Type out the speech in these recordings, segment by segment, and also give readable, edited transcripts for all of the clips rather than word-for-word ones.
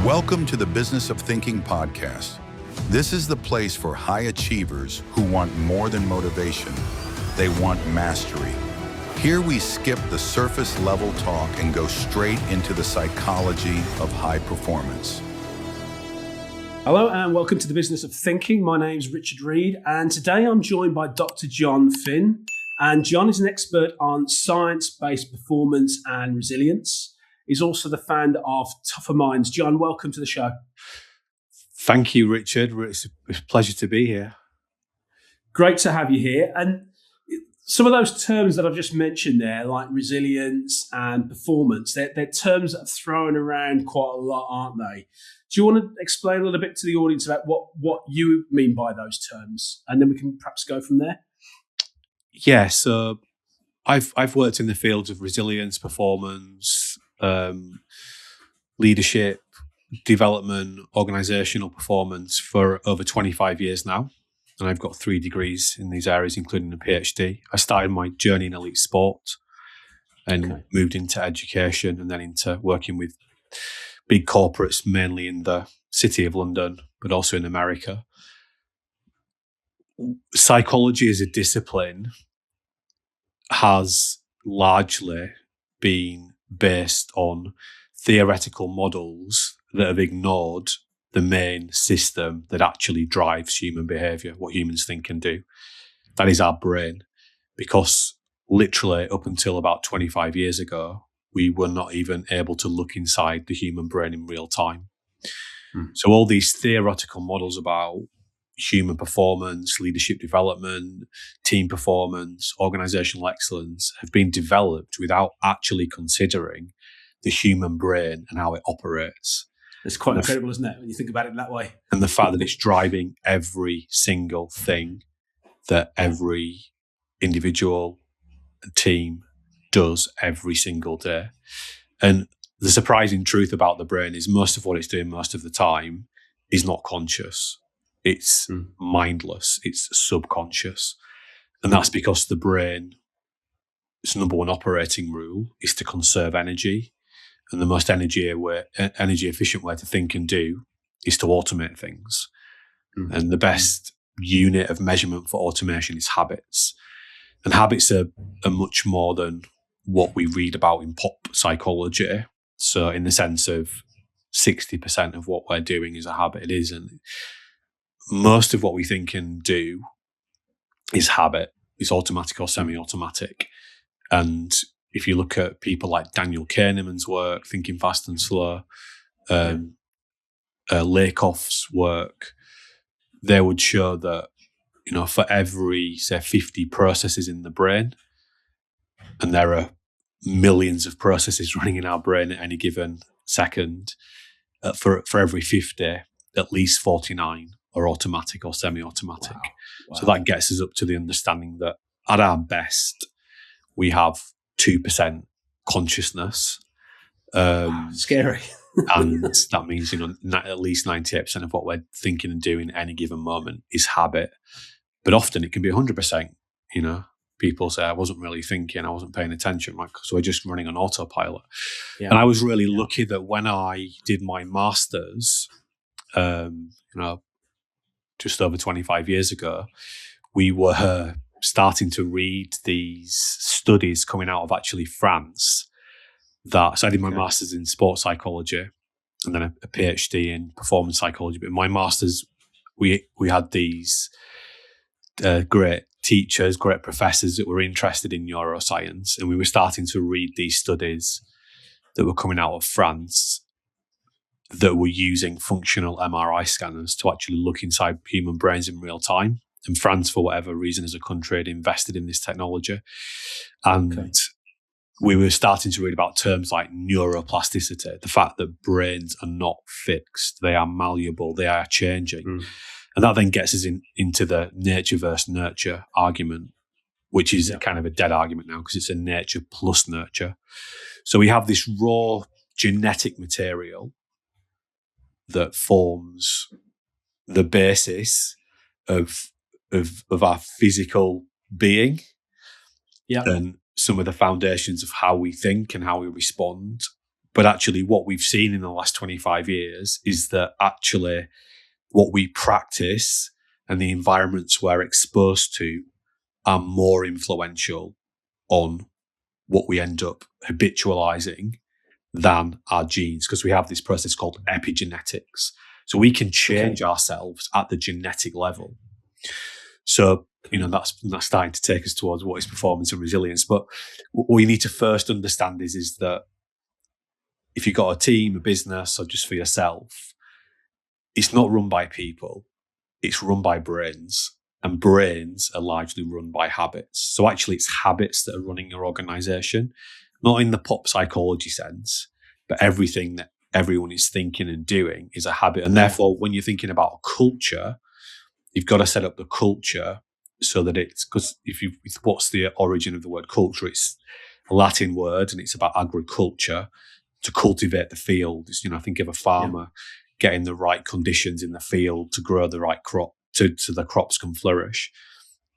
Welcome to the Business of Thinking podcast. This is the place for high achievers who want more than motivation. They want mastery. Here we skip the surface level talk and go straight into the psychology of high performance. Hello and welcome to the Business of Thinking. My name's Reid and today I'm joined by Dr. Jon Finn. And Jon is an expert on science-based performance and resilience. He's also the founder of Tougher Minds. Jon, welcome to the show. Thank you, Richard. It's a pleasure to be here. Great to have you here. And some of those terms that I've just mentioned there, like resilience and performance, they're terms that are thrown around quite a lot, aren't they? Do you want to explain a little bit to the audience about what you mean by those terms? And then we can perhaps go from there. Yeah, so I've worked in the fields of resilience, performance, leadership, development, organizational performance for over 25 years now. And I've got 3 degrees in these areas, including a PhD. I started my journey in elite sport and moved into education and then into working with big corporates, mainly in the City of London, but also in America. Psychology as a discipline has largely been based on theoretical models that have ignored the main system that actually drives human behavior, what humans think and do. That is our brain, because literally up until about 25 years ago, we were not even able to look inside the human brain in real time. So all these theoretical models about human performance, leadership development, team performance, organizational excellence have been developed without actually considering the human brain and how it operates. It's quite incredible, isn't it, when you think about it in that way? And the fact that it's driving every single thing that every individual and team does every single day. And the surprising truth about the brain is most of what it's doing most of the time is not conscious. It's mindless. It's subconscious. And that's because the brain, its number one operating rule is to conserve energy. And the most energy efficient way to think and do is to automate things. And the best unit of measurement for automation is habits. And habits are much more than what we read about in pop psychology. So in the sense of 60% of what we're doing is a habit, it isn't. Most of what we think and do is habit. It's automatic or semi-automatic. And if you look at people like Daniel Kahneman's work, Thinking Fast and Slow, Lakoff's work, they would show that, for every, say, 50 processes in the brain, and there are millions of processes running in our brain at any given second, for every 50, at least 49 are automatic or semi-automatic. Wow. So that gets us up to the understanding that at our best, we have 2% consciousness. Scary. And that means, at least 98% of what we're thinking and doing at any given moment is habit. But often it can be 100%, People say, I wasn't really thinking, I wasn't paying attention, because we're just running on autopilot. Yeah. And I was really lucky that when I did my master's, just over 25 years ago, we were starting to read these studies coming out of actually France. So I did my master's in sports psychology and then a PhD in performance psychology. But in my master's, we had these great teachers, great professors that were interested in neuroscience, and we were starting to read these studies that were coming out of France that were using functional MRI scanners to actually look inside human brains in real time. And France, for whatever reason, as a country, had invested in this technology. And we were starting to read about terms like neuroplasticity, the fact that brains are not fixed, they are malleable, they are changing. And that then gets us into the nature versus nurture argument, which is kind of a dead argument now because it's a nature plus nurture. So we have this raw genetic material that forms the basis of our physical being, and some of the foundations of how we think and how we respond. But actually what we've seen in the last 25 years is that actually what we practice and the environments we're exposed to are more influential on what we end up habitualizing than our genes, because we have this process called epigenetics. So we can change ourselves at the genetic level. So, that's starting to take us towards what is performance and resilience. But what you need to first understand is that if you've got a team, a business, or just for yourself, it's not run by people, it's run by brains. And brains are largely run by habits. So actually it's habits that are running your organization, not in the pop psychology sense, but everything that everyone is thinking and doing is a habit. And therefore, when you're thinking about a culture, you've got to set up the culture so that because what's the origin of the word culture? It's a Latin word and it's about agriculture, to cultivate the field. It's, think of a farmer getting the right conditions in the field to grow the right crop, so the crops can flourish.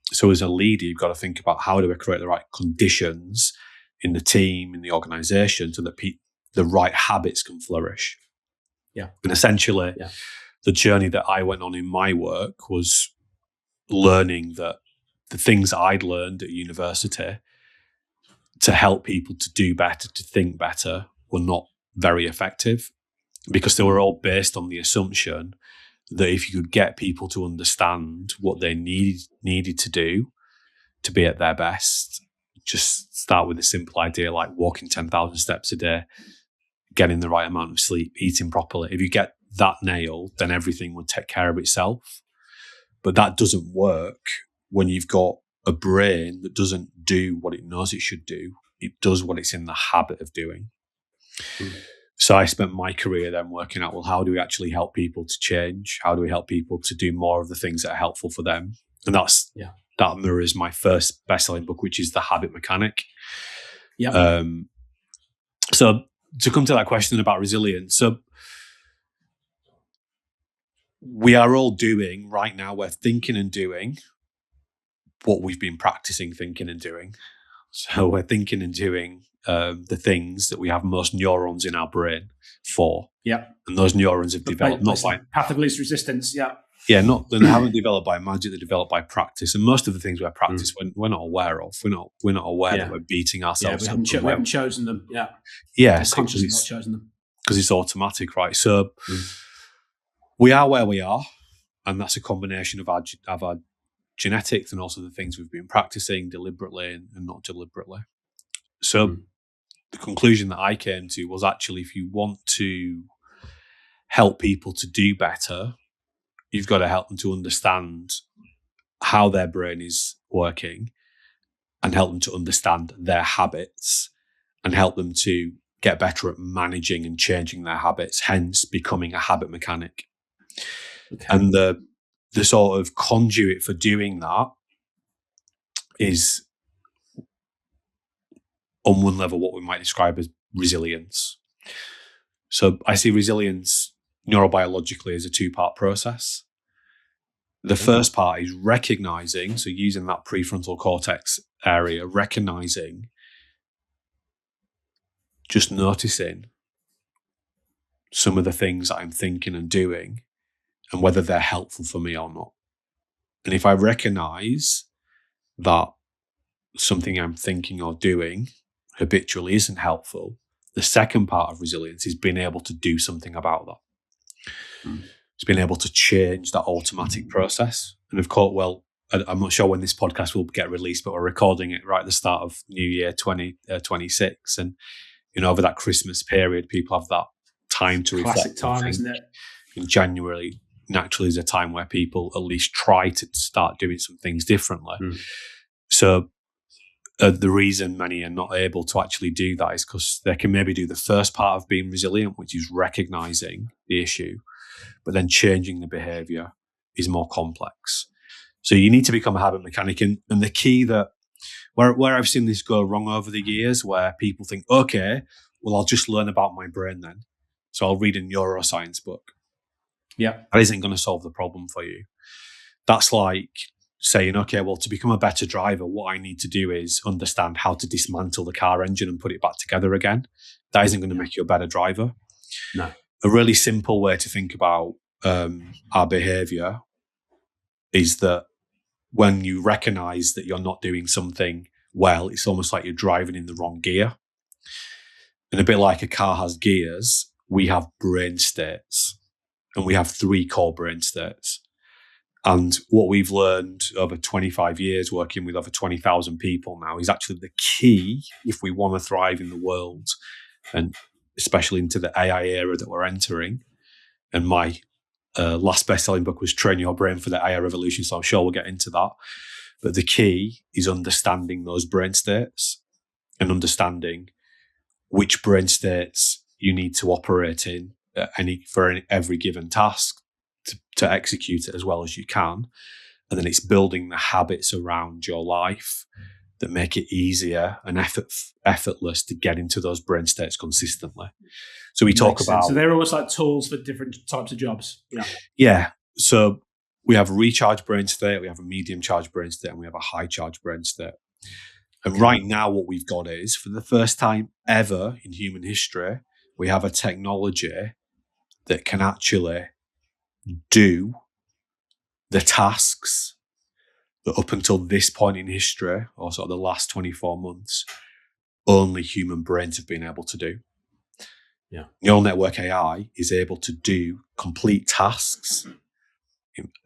So as a leader, you've got to think about how do I create the right conditions in the team, in the organization, so that the right habits can flourish. Yeah. And essentially, the journey that I went on in my work was learning that the things I'd learned at university to help people to do better, to think better, were not very effective, because they were all based on the assumption that if you could get people to understand what they needed to do to be at their best, just start with a simple idea like walking 10,000 steps a day, getting the right amount of sleep, eating properly. If you get that nailed, then everything would take care of itself. But that doesn't work when you've got a brain that doesn't do what it knows it should do. It does what it's in the habit of doing. So I spent my career then working out, well, how do we actually help people to change? How do we help people to do more of the things that are helpful for them? And that mirrors my first best-selling book, which is The Habit Mechanic. Yeah. So to come to that question about resilience, so we are all doing right now, we're thinking and doing what we've been practicing thinking and doing. So we're thinking and doing the things that we have most neurons in our brain for. Yeah. And those neurons have developed not by path of least resistance. Yeah. Yeah, they haven't developed by magic, they're developed by practice. And most of the things we practice we're not aware of. We're not aware that we're beating ourselves up. We haven't chosen them. Yeah. Yeah, consciously not chosen them. Because it's automatic, right? So we are where we are, and that's a combination of our genetics and also the things we've been practicing deliberately and not deliberately. So the conclusion that I came to was actually, if you want to help people to do better, you've got to help them to understand how their brain is working and help them to understand their habits and help them to get better at managing and changing their habits, hence becoming a habit mechanic. Okay. And the sort of conduit for doing that is, on one level, what we might describe as resilience. So I see resilience neurobiologically as a two-part process. The first part is recognizing, so using that prefrontal cortex area, recognizing, just noticing some of the things that I'm thinking and doing and whether they're helpful for me or not. And if I recognize that something I'm thinking or doing habitually isn't helpful, the second part of resilience is being able to do something about that. It's being able to change that automatic process. And of course, well, I'm not sure when this podcast will get released, but we're recording it right at the start of New Year 2026. And, over that Christmas period, people have that time to reflect. Classic time, isn't it? In January, naturally, is a time where people at least try to start doing some things differently. So the reason many are not able to actually do that is because they can maybe do the first part of being resilient, which is recognizing the issue, but then changing the behavior is more complex. So you need to become a habit mechanic. And the key that, where I've seen this go wrong over the years, where people think, okay, well, I'll just learn about my brain then. So I'll read a neuroscience book. Yeah. That isn't going to solve the problem for you. That's like saying, okay, well, to become a better driver, what I need to do is understand how to dismantle the car engine and put it back together again. That isn't going to make you a better driver. No. A really simple way to think about our behavior is that when you recognize that you're not doing something well, it's almost like you're driving in the wrong gear. And a bit like a car has gears, we have brain states, and we have 3 core brain states. And what we've learned over 25 years working with over 20,000 people now is actually the key if we want to thrive in the world, and especially into the AI era that we're entering. And my last best-selling book was Train Your Brain for the AI Revolution, so I'm sure we'll get into that. But the key is understanding those brain states and understanding which brain states you need to operate in every given task to execute it as well as you can. And then it's building the habits around your life that make it easier and effortless to get into those brain states consistently. So we talk about... So they're almost like tools for different types of jobs. Yeah. Yeah. So we have a recharge brain state, we have a medium charge brain state, and we have a high charge brain state. And right now what we've got is, for the first time ever in human history, we have a technology that can actually do the tasks that up until this point in history, or sort of the last 24 months, only human brains have been able to do. Yeah. Neural network AI is able to do complete tasks,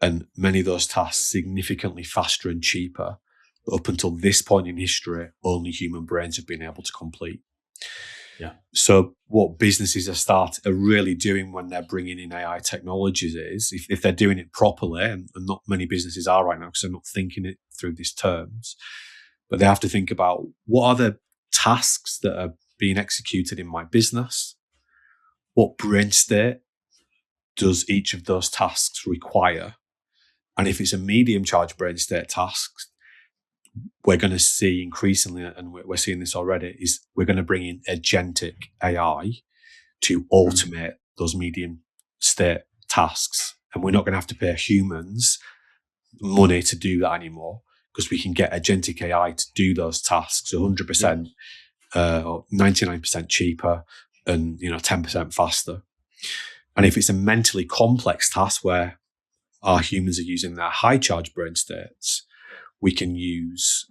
and many of those tasks significantly faster and cheaper. But up until this point in history, only human brains have been able to complete. Yeah. So what businesses are really doing when they're bringing in AI technologies is, if they're doing it properly, and not many businesses are right now because they're not thinking it through these terms, but they have to think about, what are the tasks that are being executed in my business? What brain state does each of those tasks require? And if it's a medium charge brain state task, we're going to see increasingly, and we're seeing this already, is we're going to bring in agentic AI to automate those medium state tasks. And we're not going to have to pay humans money to do that anymore, because we can get agentic AI to do those tasks 100% or 99% cheaper and 10% faster. And if it's a mentally complex task where our humans are using their high charge brain states, we can use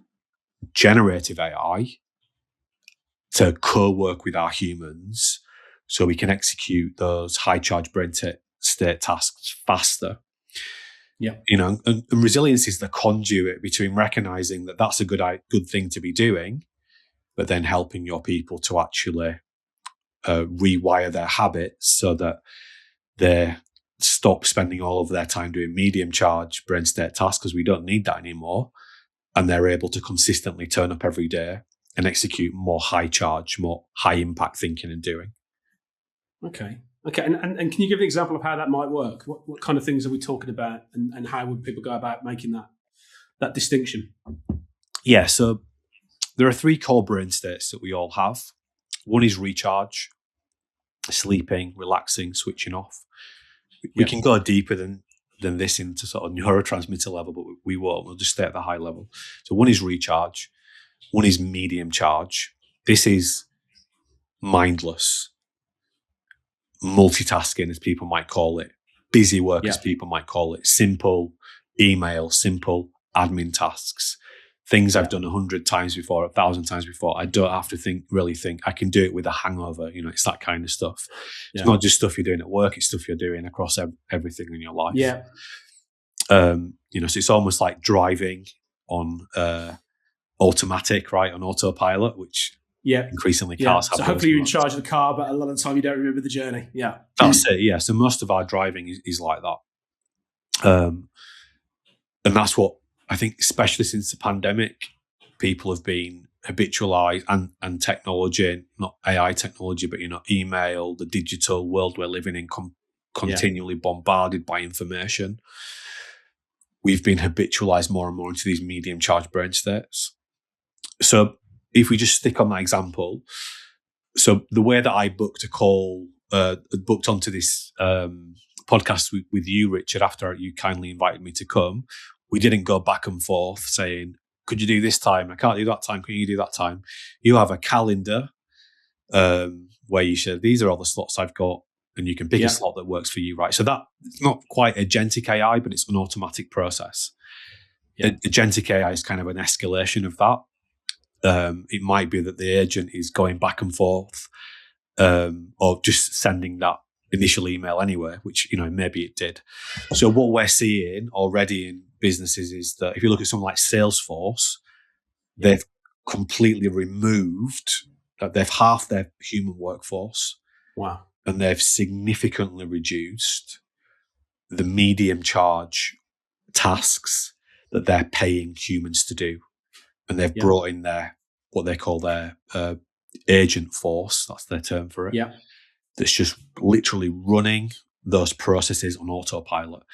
generative AI to co-work with our humans so we can execute those high charge brain state tasks faster. Yeah. And resilience is the conduit between recognizing that that's a good thing to be doing, but then helping your people to actually rewire their habits so that they stop spending all of their time doing medium charge brain state tasks, because we don't need that anymore. And they're able to consistently turn up every day and execute more high charge, more high impact thinking and doing. Okay. And can you give an example of how that might work? What kind of things are we talking about, and how would people go about making that distinction? Yeah. So there are 3 core brain states that we all have. One is recharge, sleeping, relaxing, switching off. We can go deeper than this into sort of neurotransmitter level, but we won't. We'll just stay at the high level. So one is recharge, one is medium charge. This is mindless, multitasking, as people might call it, busy work, as people might call it, simple email, simple admin tasks, things I've done 100 times before, 1,000 times before. I don't have to really think. I can do it with a hangover. It's that kind of stuff. It's not just stuff you're doing at work. It's stuff you're doing across everything in your life. Yeah. So it's almost like driving on automatic, right? On autopilot, which increasingly cars have. So hopefully you're in charge of the car, but a lot of the time you don't remember the journey. Yeah. That's it. Yeah. So most of our driving is like that. And that's what I think, especially since the pandemic, people have been habitualized, and technology, not AI technology, but email, the digital world we're living in, continually bombarded by information. We've been habitualized more and more into these medium charge brain states. So if we just stick on that example, so the way that I booked onto this podcast with you, Richard, after you kindly invited me to come, we didn't go back and forth saying, could you do this time? I can't do that time. Can you do that time? You have a calendar where you say, these are all the slots I've got, and you can pick a slot that works for you, right? So it's not quite agentic AI, but it's an automatic process. Agentic AI is kind of an escalation of that. It might be that the agent is going back and forth, or just sending that initial email anyway, which, maybe it did. So what we're seeing already in businesses is that if you look at something like Salesforce, they've completely removed that. They've halved their human workforce. Wow. And they've significantly reduced the medium charge tasks that they're paying humans to do. And they've brought in what they call their agent force. That's their term for it. Yeah. That's just literally running those processes on autopilot.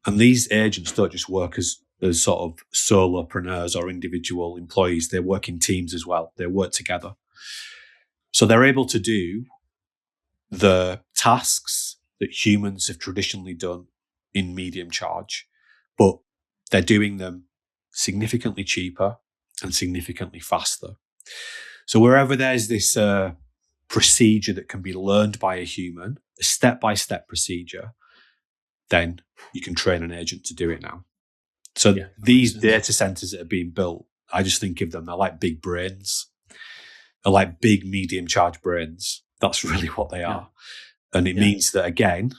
And these agents don't just work as sort of solopreneurs or individual employees. They work in teams as well. They work together. So they're able to do the tasks that humans have traditionally done in medium charge, but they're doing them significantly cheaper and significantly faster. So wherever there's this procedure that can be learned by a human, a step-by-step procedure, then you can train an agent to do it now. So these data centers that are being built, I just think of them, they're like big brains. They're like big medium charge brains. That's really what they are. And it means that, again,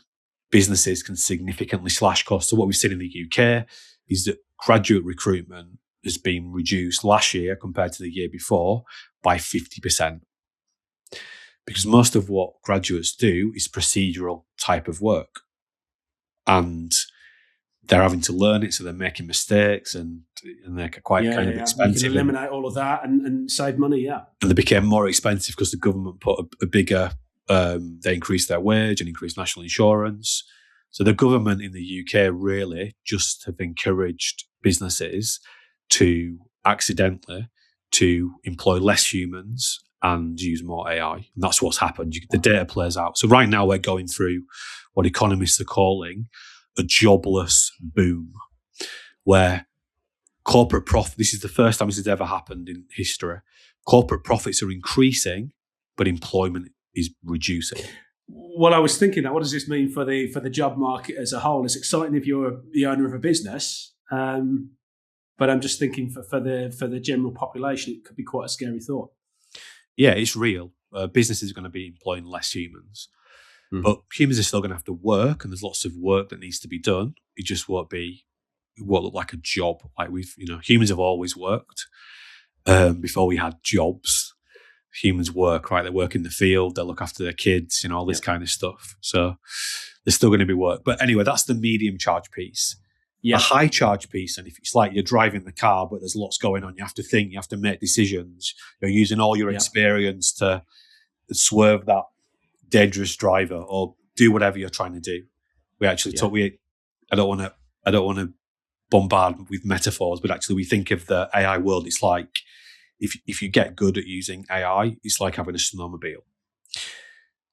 businesses can significantly slash costs. So what we've seen in the UK is that graduate recruitment has been reduced last year compared to the year before by 50%. Because most of what graduates do is procedural type of work. And they're having to learn it, so they're making mistakes, and they're quite kind of expensive. You can eliminate all of that and save money, And they became more expensive because the government put a bigger, they increased their wage and increased national insurance. So the government in the UK really just have encouraged businesses to accidentally to employ less humans and use more AI. And that's what's happened. The data plays out. So right now we're going through what economists are calling a jobless boom, where corporate profit, this is the first time this has ever happened in history. Corporate profits are increasing, but employment is reducing. Well, I was thinking that, what does this mean for the job market as a whole? It's exciting if you're the owner of a business, but I'm just thinking for the general population, it could be quite a scary thought. Yeah, it's real. Businesses are going to be employing less humans. But humans are still going to have to work, and there's lots of work that needs to be done. It just won't look like a job. Like humans have always worked. Before we had jobs, humans work, right? They work in the field, they look after their kids, all this kind of stuff. So there's still going to be work. But anyway, that's the medium charge piece. The high charge piece, and if it's like you're driving the car, but there's lots going on, you have to think, you have to make decisions. You're using all your experience to swerve that dangerous driver or do whatever you're trying to do. We actually talk. I don't want to bombard with metaphors, but actually we think of the AI world. It's like if you get good at using AI, it's like having a snowmobile.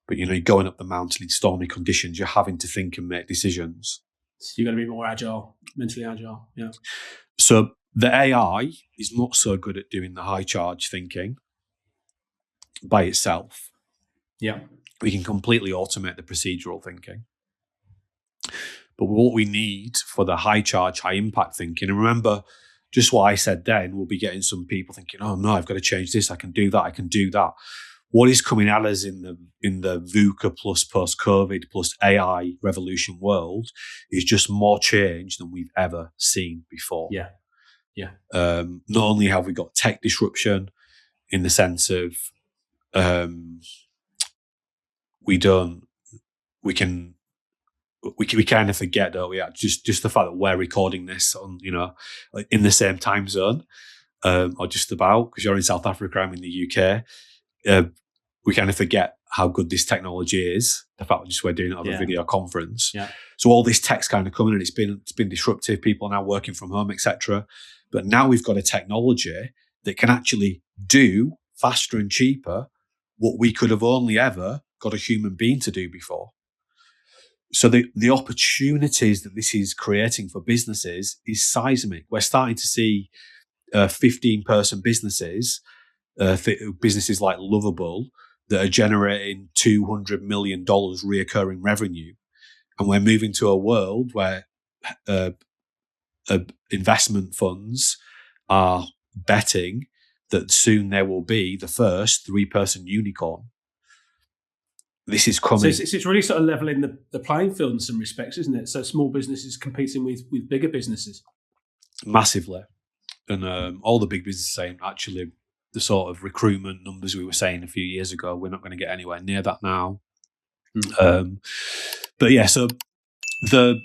But you're going up the mountain in stormy conditions. You're having to think and make decisions. So you've got to be more agile, mentally agile. Yeah. So the AI is not so good at doing the high charge thinking by itself. Yeah. We can completely automate the procedural thinking. But what we need for the high charge, high impact thinking, and remember, just what I said then, we'll be getting some people thinking, oh no, I've got to change this, I can do that, I can do that. What is coming at us in the VUCA plus post-COVID plus AI revolution world is just more change than we've ever seen before. Yeah. Not only have we got tech disruption in the sense of we kind of forget, don't we? Just the fact that we're recording this on, in the same time zone, or just about, because you're in South Africa, I'm in the UK. We kind of forget how good this technology is. The fact that just we're doing it over a video conference. Yeah. So all this tech's kind of coming, and it's been disruptive. People are now working from home, etc. But now we've got a technology that can actually do faster and cheaper what we could have only ever got a human being to do before. So the opportunities that this is creating for businesses is seismic. We're starting to see 15-person businesses, businesses like Lovable, that are generating $200 million reoccurring revenue. And we're moving to a world where investment funds are betting that soon there will be the first 3-person unicorn. This is coming. So it's really sort of leveling the playing field in some respects, isn't it? So small businesses competing with bigger businesses. Massively. And all the big businesses saying, actually, the sort of recruitment numbers we were saying a few years ago, we're not going to get anywhere near that now. But yeah, so the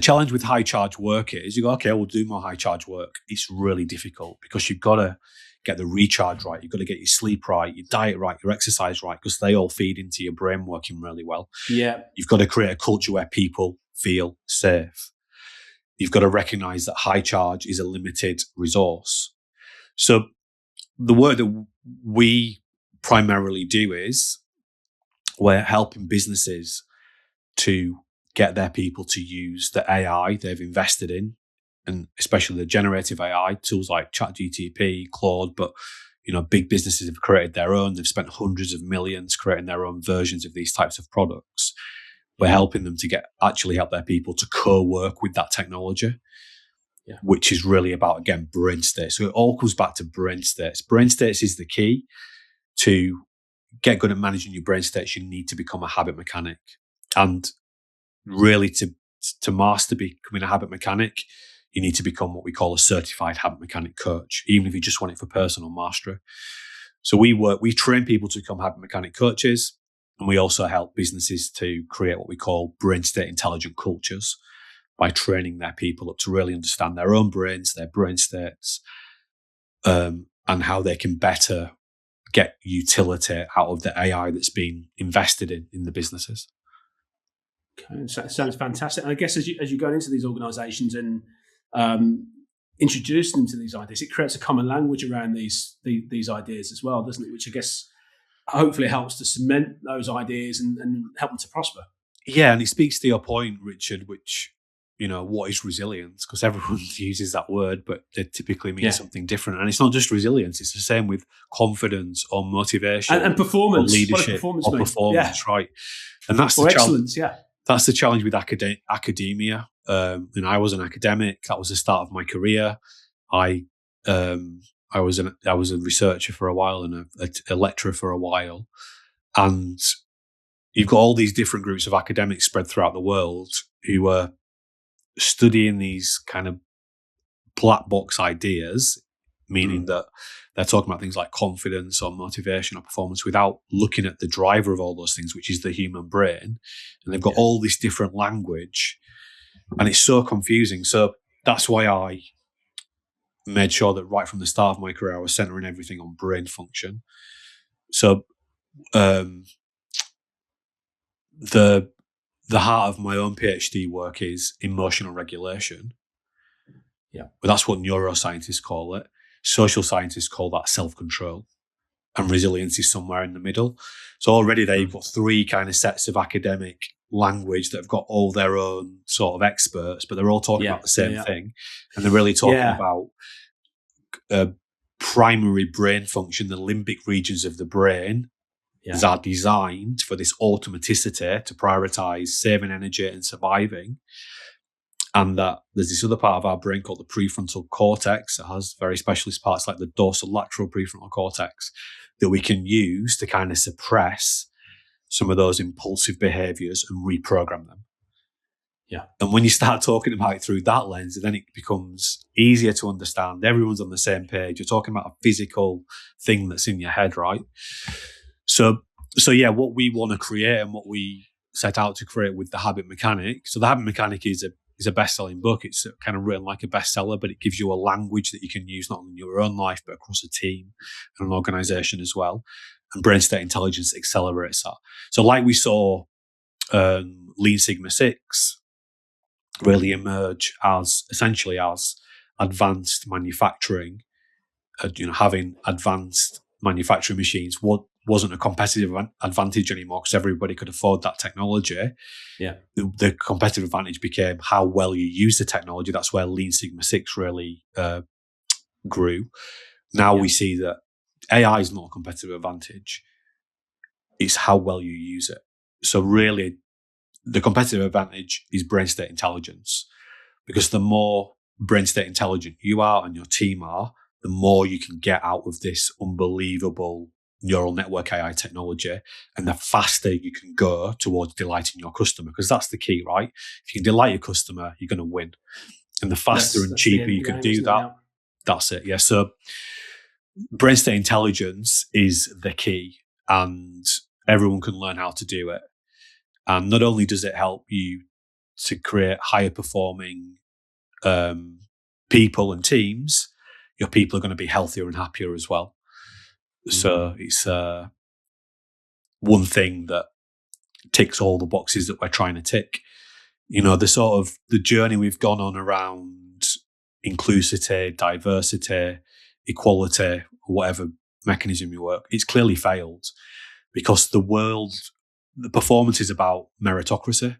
challenge with high charge work is you go, okay, we'll do more high charge work. It's really difficult because you've got to get the recharge right. You've got to get your sleep right, your diet right, your exercise right, because they all feed into your brain working really well. Yeah. You've got to create a culture where people feel safe. You've got to recognize that high charge is a limited resource. So the work that we primarily do is we're helping businesses to get their people to use the AI they've invested in, and especially the generative AI tools like ChatGPT, Claude. But big businesses have created their own. They've spent hundreds of millions creating their own versions of these types of products. We're helping them to actually help their people to co-work with that technology, which is really about, again, brain states. So it all comes back to brain states. Brain states is the key. To get good at managing your brain states, you need to become a habit mechanic. And really to master becoming a habit mechanic, you need to become what we call a certified habit mechanic coach, even if you just want it for personal mastery. So we train people to become habit mechanic coaches, and we also help businesses to create what we call brain state intelligent cultures by training their people up to really understand their own brains, their brain states, and how they can better get utility out of the AI that's been invested in the businesses. Okay, so sounds fantastic. And I guess as you go into these organisations and introduce them to these ideas, it creates a common language around these ideas as well, doesn't it? Which I guess hopefully helps to cement those ideas and help them to prosper. Yeah, and it speaks to your point, Richard, which, what is resilience? Because everyone uses that word, but it typically means something different. And it's not just resilience, it's the same with confidence or motivation and performance, or leadership or performance, right? And that's the excellence, challenge. That's the challenge with academia. I was an academic. That was the start of my career. I was a researcher for a while and a lecturer for a while. And you've got all these different groups of academics spread throughout the world who are studying these kind of black box ideas, meaning that they're talking about things like confidence or motivation or performance without looking at the driver of all those things, which is the human brain. And they've got all this different language, and it's so confusing. So that's why I made sure that right from the start of my career, I was centering everything on brain function. So the heart of my own PhD work is emotional regulation. Yeah. But that's what neuroscientists call it. Social scientists call that self-control. And resilience is somewhere in the middle. So already there you've got 3 kind of sets of academic language that have got all their own sort of experts, but they're all talking about the same thing. And they're really talking about primary brain function, the limbic regions of the brain are designed for this automaticity to prioritize saving energy and surviving. And that there's this other part of our brain called the prefrontal cortex. It has very specialist parts like the dorsolateral prefrontal cortex that we can use to kind of suppress some of those impulsive behaviors and reprogram them. Yeah. And when you start talking about it through that lens, then it becomes easier to understand. Everyone's on the same page. You're talking about a physical thing that's in your head, right? So yeah, what we want to create and what we set out to create with the Habit Mechanic. So the Habit Mechanic is a best-selling book. It's kind of written like a bestseller, but it gives you a language that you can use not only in your own life, but across a team and an organization as well. And brain state intelligence accelerates that. So like we saw Lean Sigma 6 really emerge as essentially as advanced manufacturing, having advanced manufacturing machines. What wasn't a competitive advantage anymore because everybody could afford that technology. Yeah. The competitive advantage became how well you use the technology. That's where Lean Sigma 6 really grew. Now we see that AI is not a competitive advantage. It's how well you use it. So really, the competitive advantage is brain state intelligence, because the more brain state intelligent you are and your team are, the more you can get out of this unbelievable neural network AI technology, and the faster you can go towards delighting your customer, because that's the key, right? If you can delight your customer, you're going to win. And the faster and cheaper you can do that, that's it. Yeah. So brain state intelligence is the key, and everyone can learn how to do it. And not only does it help you to create higher performing people and teams, your people are going to be healthier and happier as well. So it's one thing that ticks all the boxes that we're trying to tick. You know, the journey we've gone on around inclusivity, diversity, equality, whatever mechanism you work, it's clearly failed, because the performance is about meritocracy.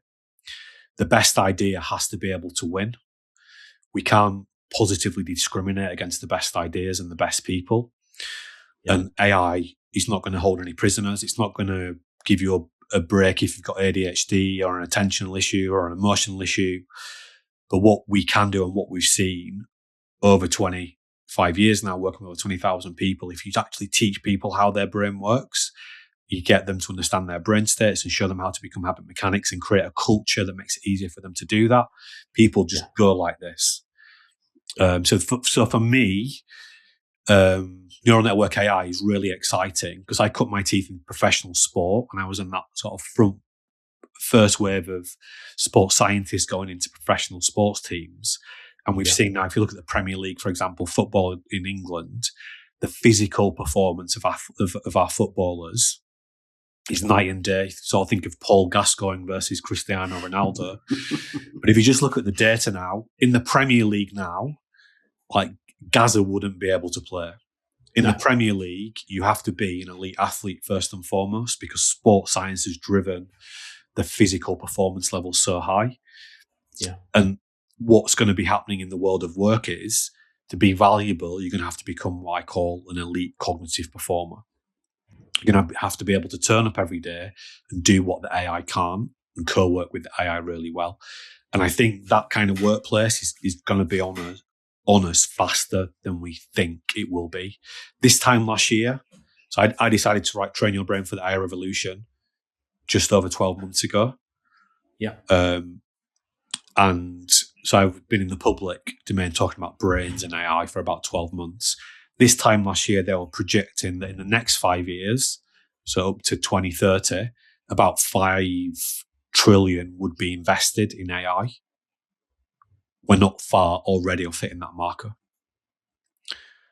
The best idea has to be able to win. We can't positively discriminate against the best ideas and the best people. Yeah. And AI is not going to hold any prisoners. It's not going to give you a break if you've got ADHD or an attentional issue or an emotional issue. But what we can do, and what we've seen over 25 years now, working with over 20,000 people, if you actually teach people how their brain works, you get them to understand their brain states and show them how to become habit mechanics and create a culture that makes it easier for them to do that, people just go like this. So for me, neural network AI is really exciting, because I cut my teeth in professional sport, and I was in that sort of first wave of sports scientists going into professional sports teams. And we've seen now, if you look at the Premier League, for example, football in England, the physical performance of our footballers is night and day. So I think of Paul Gascoigne versus Cristiano Ronaldo. But if you just look at the data now, in the Premier League now, like Gaza wouldn't be able to play. In the Premier League, you have to be an elite athlete first and foremost, because sports science has driven the physical performance level so high. Yeah. And what's going to be happening in the world of work is, to be valuable, you're going to have to become what I call an elite cognitive performer. You're going to have to be able to turn up every day and do what the AI can't, and co-work with the AI really well. And I think that kind of workplace is going to be on us faster than we think it will be. This time last year, so I decided to write Train Your Brain for the AI Revolution just over 12 months ago. Yeah. And so I've been in the public domain talking about brains and AI for about 12 months. This time last year, they were projecting that in the next 5 years, so up to 2030, about 5 trillion would be invested in AI. We're not far already of hitting that marker.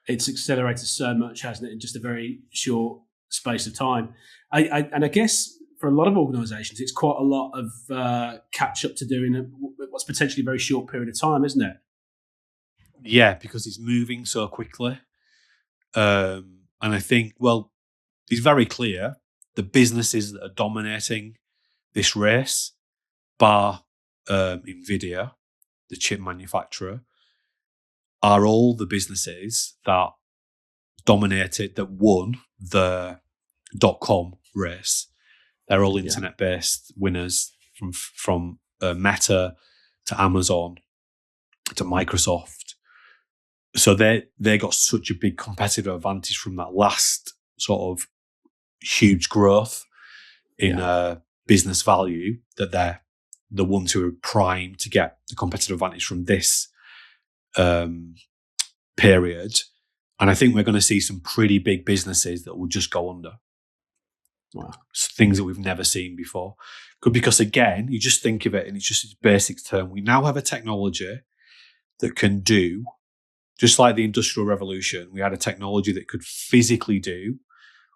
It's accelerated so much, hasn't it, in just a very short space of time. And I guess for a lot of organisations, it's quite a lot of catch up to do in what's potentially a very short period of time, isn't it? Yeah, because it's moving so quickly. And I think, well, it's very clear the businesses that are dominating this race, bar NVIDIA, the chip manufacturer, are all the businesses that won the .com race. They're all internet-based winners, from Meta to Amazon to Microsoft. So they got such a big competitive advantage from that last sort of huge growth in business value, that they're the ones who are primed to get the competitive advantage from this period. And I think we're going to see some pretty big businesses that will just go under. Wow. Things that we've never seen before. Because again, you just think of it, and it's just its basic term. We now have a technology that can do, just like the Industrial Revolution, we had a technology that could physically do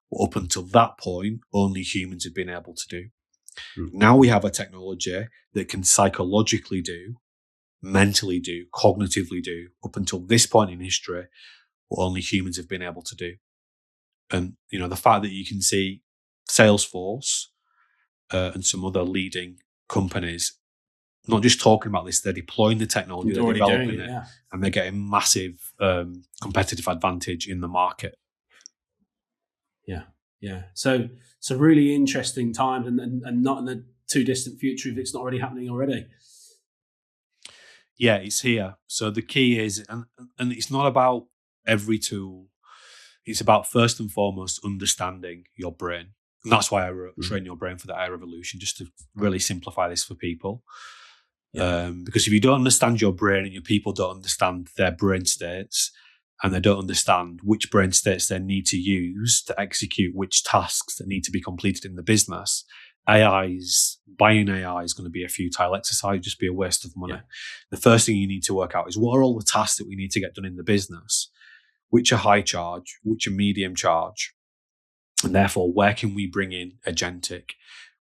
what up until that point only humans had been able to do. Now we have a technology that can psychologically do, mentally do, cognitively do, up until this point in history, what only humans have been able to do. And, the fact that you can see Salesforce and some other leading companies not just talking about this, they're deploying the technology, they're developing it, and they're getting massive competitive advantage in the market. Yeah. So really interesting times, and not in the too distant future if it's not already happening already. Yeah, it's here. So the key is, and it's not about every tool. It's about first and foremost understanding your brain. And that's why I wrote Train Your Brain for the AI Revolution, just to really simplify this for people. Because if you don't understand your brain and your people don't understand their brain states, and they don't understand which brain states they need to use to execute which tasks that need to be completed in the business, buying AI is going to be a futile exercise, just be a waste of money. The first thing you need to work out is what are all the tasks that we need to get done in the business, which are high charge, which are medium charge, and therefore where can we bring in agentic?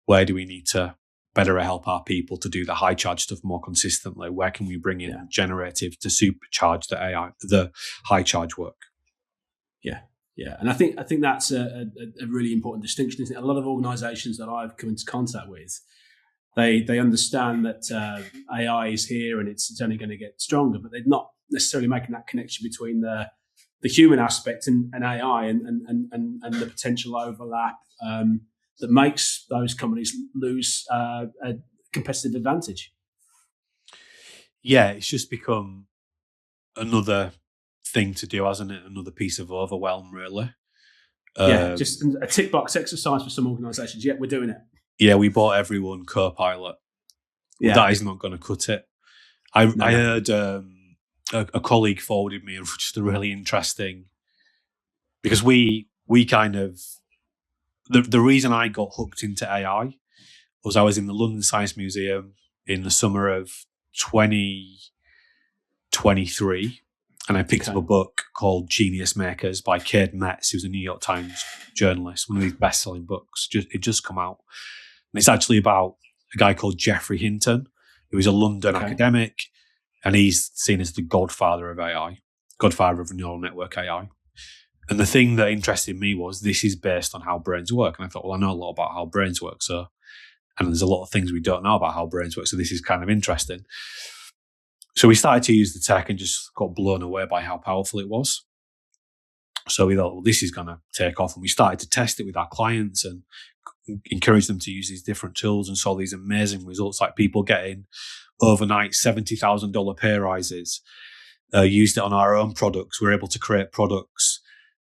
Where do we need to better help our people to do the high charge stuff more consistently? Where can we bring in generative to supercharge the AI, the high charge work? Yeah, and I think that's a really important distinction, isn't it? A lot of organisations that I've come into contact with, they understand that AI is here and it's only going to get stronger, but they're not necessarily making that connection between the human aspect and AI and the potential overlap that makes those companies lose a competitive advantage. Yeah, it's just become another thing to do, hasn't it? Another piece of overwhelm, really. Just a tick box exercise for some organisations. Yeah, we're doing it. Yeah, we bought everyone Copilot. Yeah. That is not going to cut it. I heard a colleague forwarded me just a really interesting, because we kind of, the reason I got hooked into AI was I was in the London Science Museum in the summer of 2023, and I picked up a book called Genius Makers by Cade Metz, who's a New York Times journalist, one of these best-selling books. It just come out. And it's actually about a guy called Geoffrey Hinton, who is a London academic, and he's seen as the godfather of AI, godfather of neural network AI. And the thing that interested me was this is based on how brains work. And I thought, well, I know a lot about how brains work. And there's a lot of things we don't know about how brains work. So this is kind of interesting. So we started to use the tech and just got blown away by how powerful it was. So we thought, well, this is going to take off. And we started to test it with our clients and encourage them to use these different tools, and saw these amazing results, like people getting overnight $70,000 pay rises. Used it on our own products. We were able to create products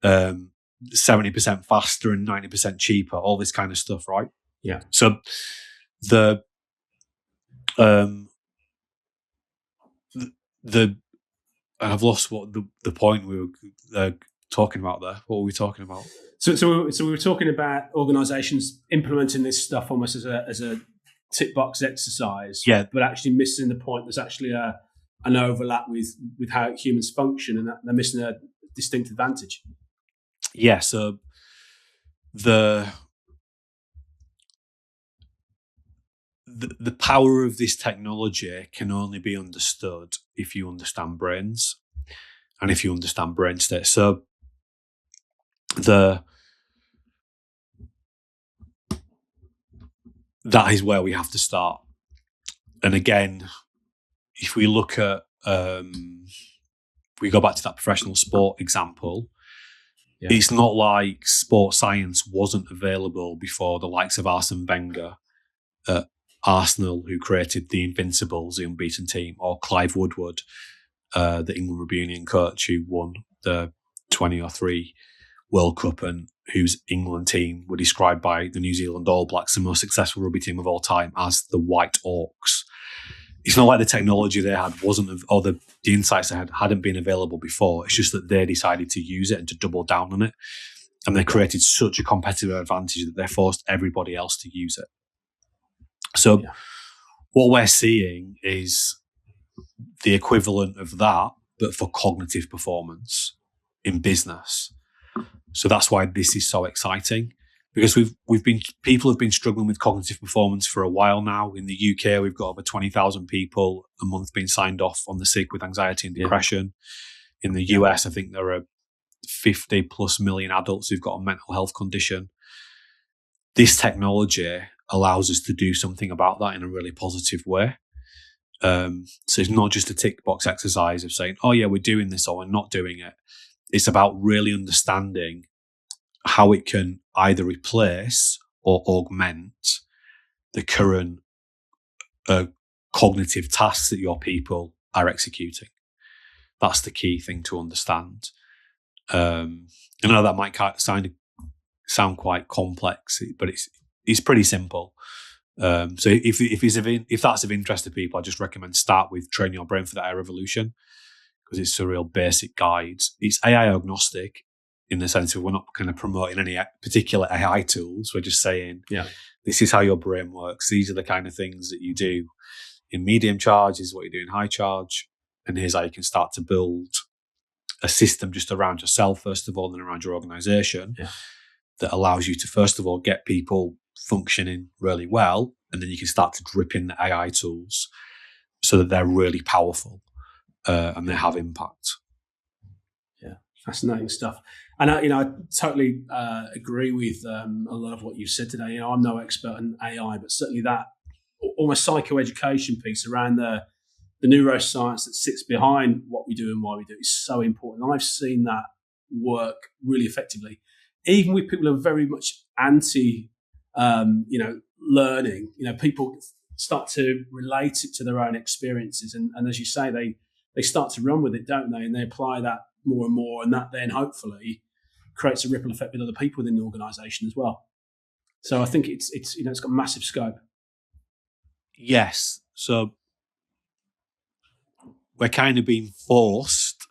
70% faster and 90% cheaper, all this kind of stuff, right? Yeah. So I've lost what the point we were talking about there. What were we talking about? So we were talking about organisations implementing this stuff almost as a tick box exercise, but actually missing the point. There's actually an overlap with how humans function, and they're missing a distinct advantage. Yeah. So the power of this technology can only be understood if you understand brains and if you understand brain states. So that is where we have to start. And again, if we look at, we go back to that professional sport example, it's not like sports science wasn't available before the likes of Arsene Wenger at Arsenal, who created the Invincibles, the unbeaten team, or Clive Woodward, the England rugby union coach who won the 2003 World Cup and whose England team were described by the New Zealand All Blacks, the most successful rugby team of all time, as the White Orcs. It's not like the technology they had wasn't, or the insights they had hadn't been available before. It's just that they decided to use it and to double down on it. And they created such a competitive advantage that they forced everybody else to use it. So what we're seeing is the equivalent of that, but for cognitive performance in business. So that's why this is so exciting, because people have been struggling with cognitive performance for a while now. In the UK, we've got over 20,000 people a month being signed off on the sick with anxiety and depression. In the US, I think there are 50 plus million adults who've got a mental health condition. This technology allows us to do something about that in a really positive way. So it's not just a tick box exercise of saying, oh yeah, we're doing this or we're not doing it. It's about really understanding how it can either replace or augment the current cognitive tasks that your people are executing. That's the key thing to understand. I know that might sound quite complex, but it's pretty simple. So if that's of interest to people, I just recommend start with Train Your Brain for the AI Revolution, because it's a real basic guide. It's AI agnostic in the sense of we're not kind of promoting any particular AI tools. We're just saying, this is how your brain works. These are the kind of things that you do in medium charge, this is what you do in high charge. And here's how you can start to build a system just around yourself, first of all, and around your organization that allows you to, first of all, get people functioning really well. And then you can start to drip in the AI tools so that they're really powerful and they have impact. Yeah, fascinating stuff. And I totally agree with a lot of what you've said today. I'm no expert in AI, but certainly that almost psychoeducation piece around the neuroscience that sits behind what we do and why we do it is so important. And I've seen that work really effectively, even with people who are very much anti, learning. People start to relate it to their own experiences, and as you say, they start to run with it, don't they? And they apply that more and more, and that then hopefully creates a ripple effect with other people within the organisation as well. So I think it's got massive scope. Yes. So we're kind of being forced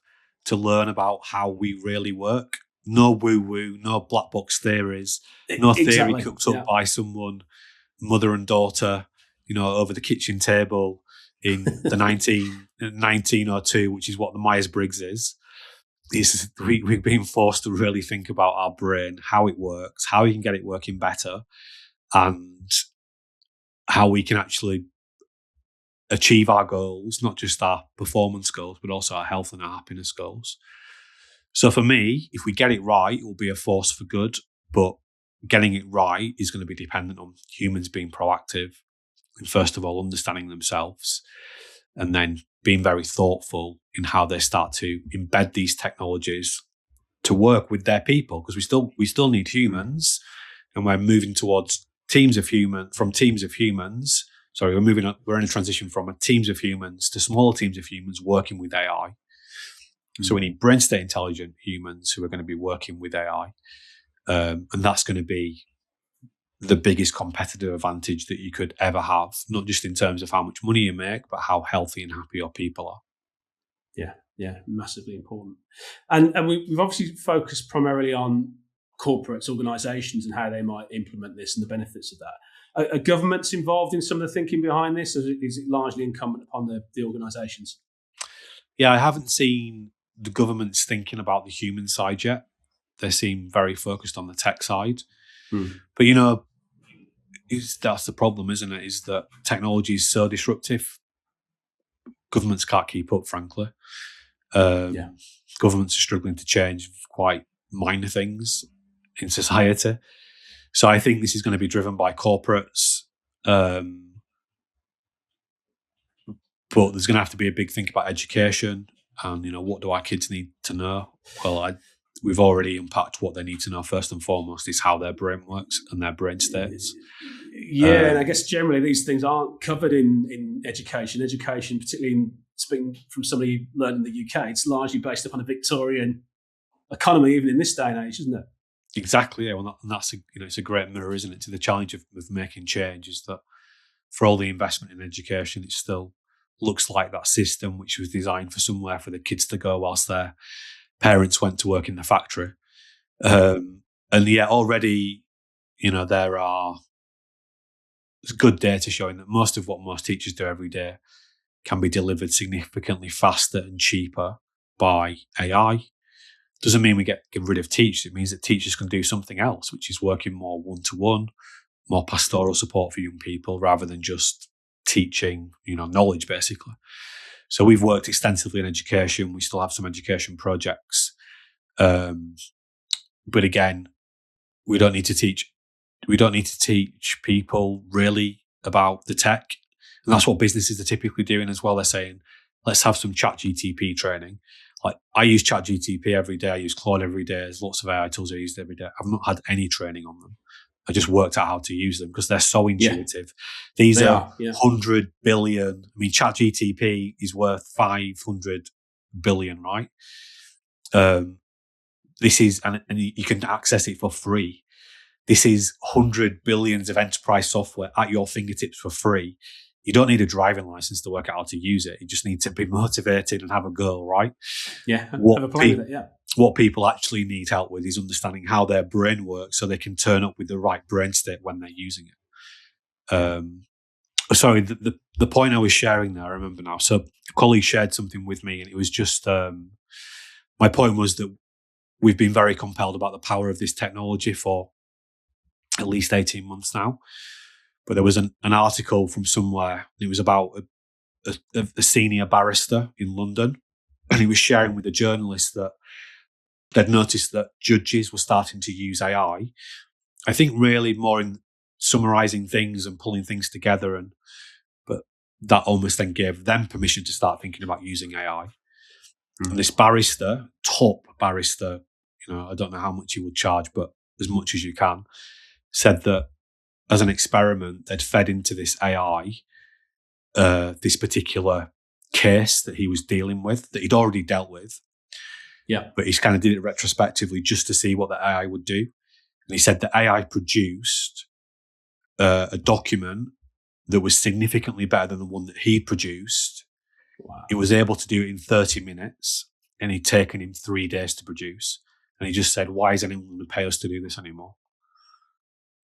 to learn about how we really work. No woo-woo, no black box theories, no theory cooked up by someone, mother and daughter, over the kitchen table in the 1902, which is what the Myers-Briggs is. We've been forced to really think about our brain, how it works, how we can get it working better, and how we can actually achieve our goals, not just our performance goals, but also our health and our happiness goals. So for me, if we get it right, it will be a force for good, but getting it right is going to be dependent on humans being proactive and first of all, understanding themselves, and then being very thoughtful in how they start to embed these technologies to work with their people, because we still need humans, and we're moving towards teams of humans. Sorry, we're in a transition from teams of humans to smaller teams of humans working with AI. So we need brain state intelligent humans who are going to be working with AI. And that's going to be the biggest competitive advantage that you could ever have, not just in terms of how much money you make, but how healthy and happy your people are. Yeah, massively important. And we've obviously focused primarily on corporates, organisations, and how they might implement this and the benefits of that. Are governments involved in some of the thinking behind this, or is it largely incumbent upon the organisations? Yeah, I haven't seen the governments thinking about the human side yet. They seem very focused on the tech side. But that's the problem, isn't it? Is that technology is so disruptive. Governments can't keep up, frankly. Governments are struggling to change quite minor things in society. So I think this is going to be driven by corporates. But there's going to have to be a big think about education and, what do our kids need to know? Well, we've already unpacked what they need to know. First and foremost is how their brain works and their brain states. And I guess generally these things aren't covered in education. Education, particularly in speaking from somebody learning in the UK, it's largely based upon a Victorian economy, even in this day and age, isn't it? Exactly. Yeah. Well, that's it's a great mirror, isn't it, to the challenge of making change, is that for all the investment in education, it still looks like that system which was designed for somewhere for the kids to go whilst their parents went to work in the factory. And yet already, there's good data showing that most of what most teachers do every day can be delivered significantly faster and cheaper by AI. Doesn't mean we get rid of teachers. It means that teachers can do something else, which is working more one-to-one, more pastoral support for young people rather than just teaching, knowledge, basically. So we've worked extensively in education. We still have some education projects But again, we don't need to teach people really about the tech. And that's what businesses are typically doing as well. They're saying, let's have some ChatGTP training. Like, I use ChatGTP every day. I use Claude every day. There's lots of AI tools I use every day. I've not had any training on them. I just worked out how to use them because they're so intuitive. These are 100 billion. I mean, ChatGTP is worth 500 billion, right? This is, and you can access it for free. This is 100 billions of enterprise software at your fingertips for free. You don't need a driving license to work out how to use it. You just need to be motivated and have a goal, right? Yeah, have a plan with it, yeah. What people actually need help with is understanding how their brain works so they can turn up with the right brain state when they're using it. Sorry, the point I was sharing there, I remember now. So a colleague shared something with me, and it was just, my point was that we've been very compelled about the power of this technology for at least 18 months now. But there was an article from somewhere. It was about a senior barrister in London, and he was sharing with a journalist that they'd noticed that judges were starting to use AI. I think really more in summarizing things and pulling things together, but that almost then gave them permission to start thinking about using AI. Mm-hmm. And this barrister, top barrister, I don't know how much he would charge, but as much as you can, said that as an experiment, they'd fed into this AI this particular case that he was dealing with, that he'd already dealt with. Yeah. But he's kind of did it retrospectively just to see what the AI would do. And he said the AI produced a document that was significantly better than the one that he produced. Wow. It was able to do it in 30 minutes, and he'd taken him 3 days to produce. And he just said, why is anyone going to pay us to do this anymore?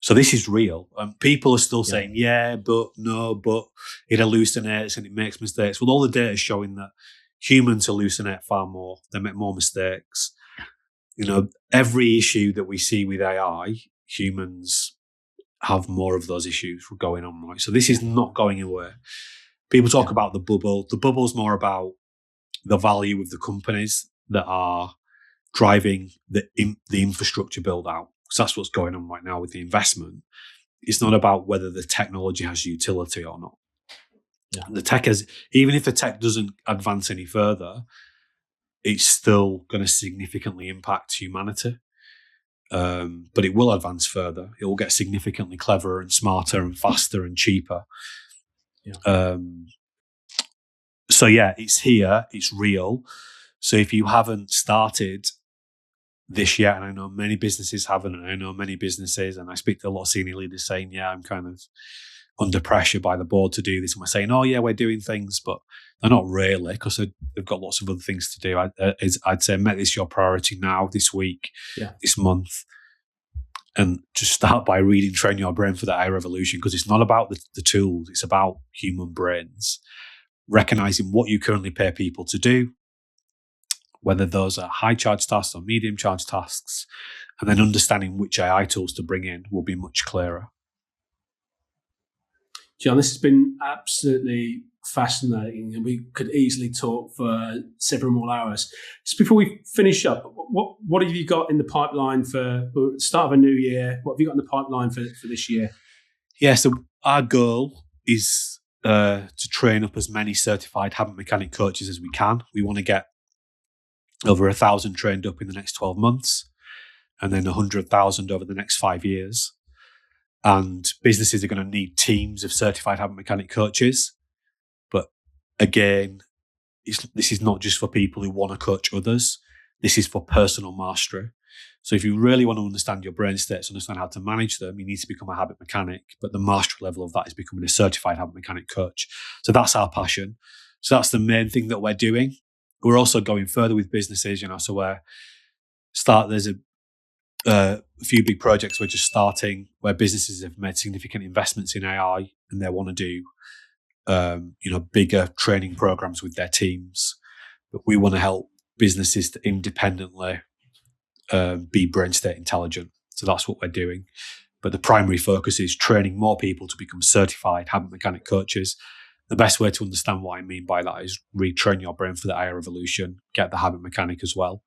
So this is real. People are still saying, but it hallucinates and it makes mistakes. Well, all the data is showing that humans hallucinate far more. They make more mistakes. Every issue that we see with AI, humans have more of those issues going on, right? So this is not going away. People talk about the bubble. The bubble's more about the value of the companies that are driving the infrastructure build out. Because that's what's going on right now with the investment. It's not about whether the technology has utility or not. Yeah. The tech even if the tech doesn't advance any further, it's still going to significantly impact humanity. But it will advance further. It will get significantly cleverer and smarter and faster and cheaper. Yeah. So it's here, it's real. So if you haven't started this yet, and I know many businesses haven't, and I know many businesses, and I speak to a lot of senior leaders saying, I'm kind of under pressure by the board to do this. And we're saying, we're doing things, but they're not really, because they've got lots of other things to do. I'd say make this your priority now, this week, this month, and just start by reading Train Your Brain for the AI Revolution, because it's not about the tools, it's about human brains. Recognizing what you currently pay people to do, whether those are high charge tasks or medium charge tasks, and then understanding which AI tools to bring in will be much clearer. Jon, this has been absolutely fascinating, and we could easily talk for several more hours. Just before we finish up, what have you got in the pipeline for the start of a new year? What have you got in the pipeline for this year? Yeah, so our goal is to train up as many certified habit mechanic coaches as we can. We want to get over 1,000 trained up in the next 12 months, and then 100,000 over the next 5 years. And businesses are going to need teams of certified habit mechanic coaches. But again, this is not just for people who want to coach others. This is for personal mastery. So if you really want to understand your brain states, understand how to manage them, you need to become a habit mechanic. But the mastery level of that is becoming a certified habit mechanic coach. So that's our passion. So that's the main thing that we're doing. We're also going further with businesses, so there's a few big projects we're just starting where businesses have made significant investments in AI and they want to do, bigger training programs with their teams. But we want to help businesses to independently be brain state intelligent. So that's what we're doing. But the primary focus is training more people to become certified habit mechanic coaches. The best way to understand what I mean by that is retrain your brain for the AI revolution, get the habit mechanic as well.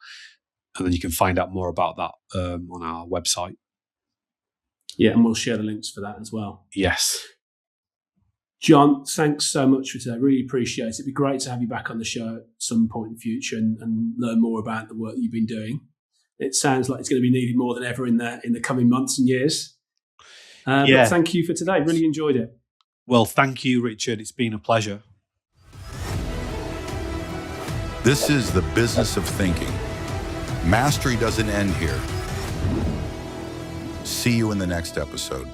And then you can find out more about that on our website. Yeah, and we'll share the links for that as well. Yes. Jon, thanks so much for today. Really appreciate it. It'd be great to have you back on the show at some point in the future and learn more about the work you've been doing. It sounds like it's going to be needed more than ever in the coming months and years. But thank you for today. Really enjoyed it. Well, thank you, Richard. It's been a pleasure. This is the business of thinking. Mastery doesn't end here. See you in the next episode.